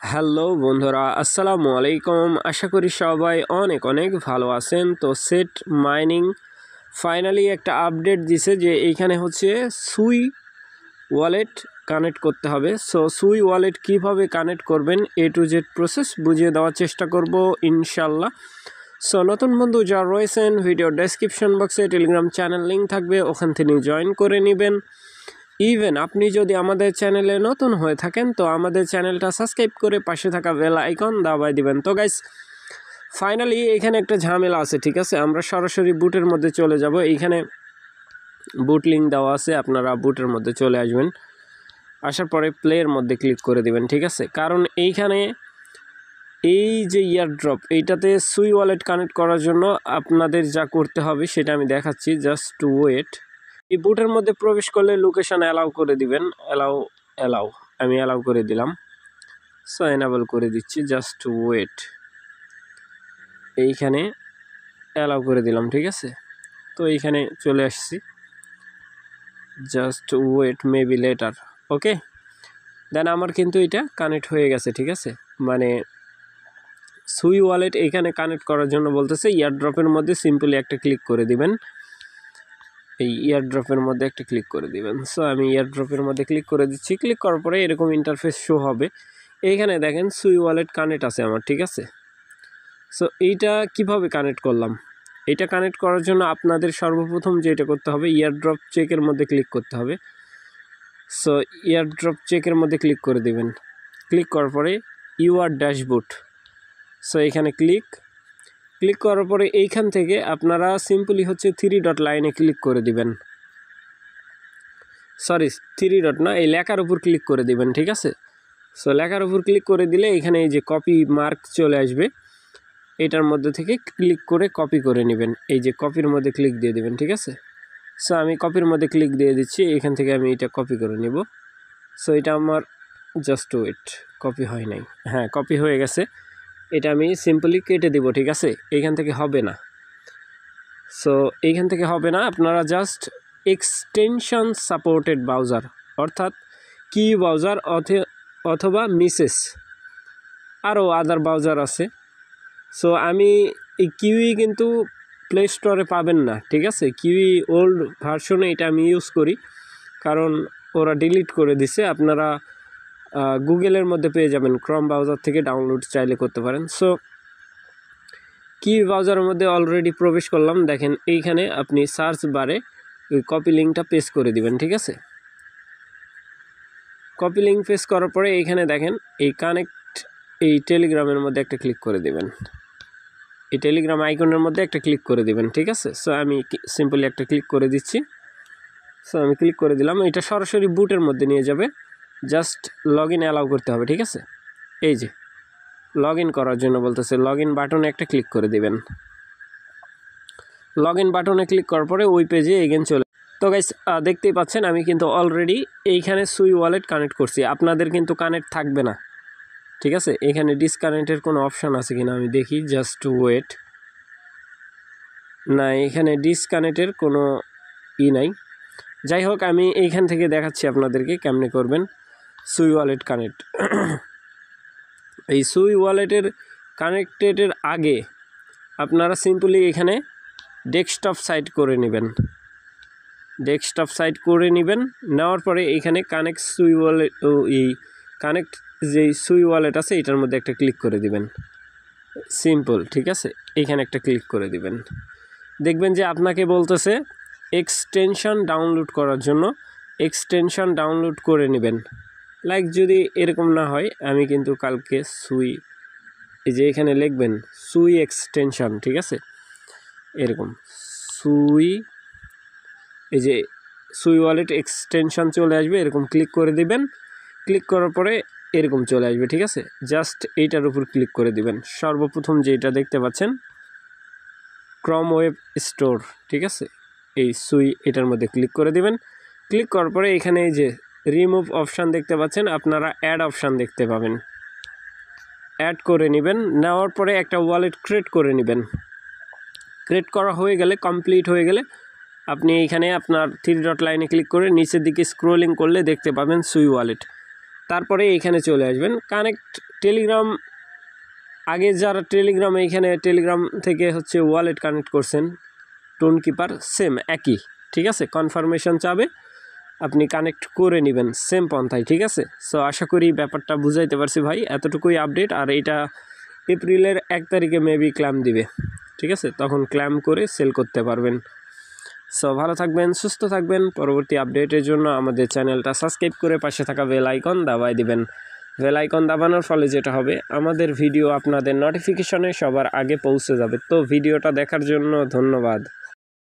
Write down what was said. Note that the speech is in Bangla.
হ্যালো বন্ধুরা, আসসালামু আলাইকুম। আশা করি সবাই অনেক অনেক ভালো আছেন। তো সেট মাইনিং ফাইনালি একটা আপডেট দিছে যে এইখানে হচ্ছে সুই ওয়ালেট কানেক্ট করতে হবে। সো সুই ওয়ালেট কিভাবে কানেক্ট করবেন এ টু জেড প্রসেস বুঝিয়ে দেওয়ার চেষ্টা করব ইনশাল্লাহ। সো নতুন বন্ধু যারা রয়েছেন ভিডিও ডেসক্রিপশন বক্সে টেলিগ্রাম চ্যানেল লিঙ্ক থাকবে, ওখান থেকে জয়েন করে নেবেন। ইভেন আপনি যদি আমাদের চ্যানেলে নতুন হয়ে থাকেন তো আমাদের চ্যানেলটা সাবস্ক্রাইব করে পাশে থাকা বেল আইকন দাবায় দিবেন। তো গাইস ফাইনালি এখানে একটা ঝামেলা আছে, ঠিক আছে। আমরা সরাসরি বুটের মধ্যে চলে যাব। এইখানে বুট লিঙ্ক দেওয়া আছে, আপনারা বুটের মধ্যে চলে আসবেন। আসার পরে প্লেয়ের মধ্যে ক্লিক করে দিবেন, ঠিক আছে। কারণ এইখানে এই যে ইয়ারড্রপ এইটাতে সুই ওয়ালেট কানেক্ট করার জন্য আপনাদের যা করতে হবে সেটা আমি দেখাচ্ছি, জাস্ট টু ওয়েট। এই বুটের মধ্যে প্রবেশ করলে লোকেশন অ্যালাউ করে দিবেন, অ্যালাউ আমি অ্যালাউ করে দিলাম। সো এনাবল করে দিচ্ছি, জাস্ট ওয়েট। এইখানে অ্যালাউ করে দিলাম, ঠিক আছে। তো এইখানে চলে আসছি, জাস্ট ওয়েট মেবি লেটার। ওকে, দেন আমার কিন্তু এটা কানেক্ট হয়ে গেছে, ঠিক আছে। মানে সুই ওয়ালেট এখানে কানেক্ট করার জন্য বলতেছে ইয়ারড্রপের মধ্যে সিম্পলি একটা ক্লিক করে দিবেন। এই ইয়ারড্রপের মধ্যে একটা ক্লিক করে দিবেন। সো আমি ইয়ারড্রপের মধ্যে ক্লিক করে দিচ্ছি। ক্লিক করার পরে এরকম ইন্টারফেস শো হবে। এইখানে দেখেন সুই ওয়ালেট কানেক্ট আছে আমার, ঠিক আছে। সো এইটা কিভাবে কানেক্ট করলাম, এটা কানেক্ট করার জন্য আপনাদের সর্বপ্রথম যেটা করতে হবে ইয়ারড্রপ চেকের মধ্যে ক্লিক করতে হবে। সো ইয়ারড্রপ চেকের মধ্যে ক্লিক করে দিবেন। ক্লিক করার পরে ইউআর ড্যাশবোর্ড, সো এখানে ক্লিক করার পরে এইখান থেকে আপনারা সিম্পলি হচ্ছে 3 ডট লাইনে ক্লিক করে দিবেন। সরি 3 ডট না, এই লেখার উপর ক্লিক করে দিবেন, ঠিক আছে। সো লেখার উপর ক্লিক করে দিলে এখানে এই যে কপি মার্ক চলে আসবে, এটার মধ্যে থেকে ক্লিক করে কপি করে নেবেন। এই যে কপির মধ্যে ক্লিক দিয়ে দিবেন, ঠিক আছে। সো আমি কপির মধ্যে ক্লিক দিয়ে দিচ্ছি, এখান থেকে আমি এটা কপি করে নিব। সো এটা আমার জাস্ট ওয়েট, কপি হয় নাই, হ্যাঁ কপি হয়ে গেছে। এটা আমি সিম্পলি কেটে দিব, ঠিক আছে। এইখান থেকে হবে না। সো এইখান থেকে হবে না, আপনারা জাস্ট এক্সটেনশন সাপোর্টেড ব্রাউজার অর্থাৎ কি ব্রাউজার অথবা মিসেস, আরও আদার ব্রাউজার আছে। সো আমি এই কিউই কিন্তু প্লে স্টোরে পাবেন না, ঠিক আছে। কিউই ওল্ড ভার্সনে এটা আমি ইউজ করি, কারণ ওরা ডিলিট করে দিছে। আপনারা গুগলের মধ্যে পেয়ে যাবেন, ক্রোম ব্রাউজার থেকে ডাউনলোড চাইলে করতে পারেন। সো কি ব্রাউজারের মধ্যে অলরেডি প্রবেশ করলাম, দেখেন এইখানে আপনি সার্চ বারে ওই কপি লিঙ্কটা পেস্ট করে দিবেন, ঠিক আছে। কপি লিঙ্ক পেস্ট করার পরে এইখানে দেখেন এই কানেক্ট, এই টেলিগ্রামের মধ্যে একটা ক্লিক করে দিবেন। এই টেলিগ্রাম আইকনের মধ্যে একটা ক্লিক করে দিবেন, ঠিক আছে। সো আমি সিম্পলি একটা ক্লিক করে দিচ্ছি। সো আমি ক্লিক করে দিলাম, এটা সরাসরি বুটের মধ্যে নিয়ে যাবে। জাস্ট লগ ইন অ্যালাউ করতে হবে, ঠিক আছে। এই যে লগ ইন করার জন্য বলতেছে, লগ ইন বাটনে একটা ক্লিক করে দিবেন। লগ ইন বাটনে ক্লিক করার পরে ওই পেজে এগেন চলে। তো গাইস দেখতেই পাচ্ছেন আমি কিন্তু অলরেডি এইখানে সুই ওয়ালেট কানেক্ট করছি। আপনাদের কিন্তু কানেক্ট থাকবে না, ঠিক আছে। এখানে ডিসকানেক্টের কোনো অপশান আছে কিনা আমি দেখি, জাস্ট ওয়েট। না, এখানে ডিসকানেক্টের কোনো নাই। যাই হোক, আমি এইখান থেকে দেখাচ্ছি আপনাদেরকে কেমনে করবেন সুই ওয়ালেট কানেক্ট। এই সুই ওয়ালেটের কানেক্টেডের আগে আপনারা সিম্পলি এখানে ডেস্কটপ সাইট করে নেবেন। ডেস্কটপ সাইট করে নেবেন, নেওয়ার পরে এখানে কানেক্ট সুই ওয়ালেট, এই কানেক্ট যেই সুই ওয়ালেট আছে এটার মধ্যে একটা ক্লিক করে দিবেন, সিম্পল, ঠিক আছে। এইখানে একটা ক্লিক করে দিবেন। দেখবেন যে আপনাকে বলতেছে এক্সটেনশন ডাউনলোড করার জন্য, এক্সটেনশন ডাউনলোড করে নেবেন। লাইক যদি এরকম না হয়, আমি কিন্তু কালকে সুই, এই যে এখানে লিখবেন সুই এক্সটেনশন, ঠিক আছে। এরকম সুই, এই যে সুই ওয়ালেট এক্সটেনশন চলে আসবে, এরকম ক্লিক করে দিবেন। ক্লিক করার পরে এরকম চলে আসবে, ঠিক আছে। জাস্ট এইটার উপর ক্লিক করে দিবেন। সর্বপ্রথম যেটা দেখতে পাচ্ছেন ক্রোম ওয়েব স্টোর, ঠিক আছে। এই সুই এটার মধ্যে ক্লিক করে দিবেন। ক্লিক করার পরে এখানে এই যে রিমুভ অপশান দেখতে পাচ্ছেন, আপনারা অ্যাড অপশান দেখতে পাবেন। অ্যাড করে নেবেন, নেওয়ার পরে একটা ওয়ালেট ক্রিয়েট করে নেবেন। ক্রিয়েট করা হয়ে গেলে, কমপ্লিট হয়ে গেলে আপনি এইখানে আপনার 3 ডট লাইনে ক্লিক করে নিচের দিকে স্ক্রোলিং করলে দেখতে পাবেন সুই ওয়ালেট। তারপরে এইখানে চলে আসবেন, কানেক্ট টেলিগ্রাম আগে যারা এইখানে টেলিগ্রাম থেকে হচ্ছে ওয়ালেট কানেক্ট করছেন টোন কিপার সেম একই, ঠিক আছে। কনফার্মেশন চাবে, আপনি কানেক্ট করে নেবেন সেম পন্থায়, ঠিক আছে। সো আশা করি ব্যাপারটা বুঝাইতে পারছি ভাই, এতটুকুই আপডেট। আর এটা এপ্রিলের 1 তারিখে মেবি ক্ল্যাম দিবে, ঠিক আছে, তখন ক্ল্যাম করে সেল করতে পারবেন। সো ভালো থাকবেন, সুস্থ থাকবেন। পরবর্তী আপডেটের জন্য আমাদের চ্যানেলটা সাবস্ক্রাইব করে পাশে থাকা বেল আইকন দাবায় দিবেন। বেল আইকন দাবানোর ফলে যেটা হবে, আমাদের ভিডিও আপনাদের নোটিফিকেশনে সবার আগে পৌঁছে যাবে। তো ভিডিওটা দেখার জন্য ধন্যবাদ।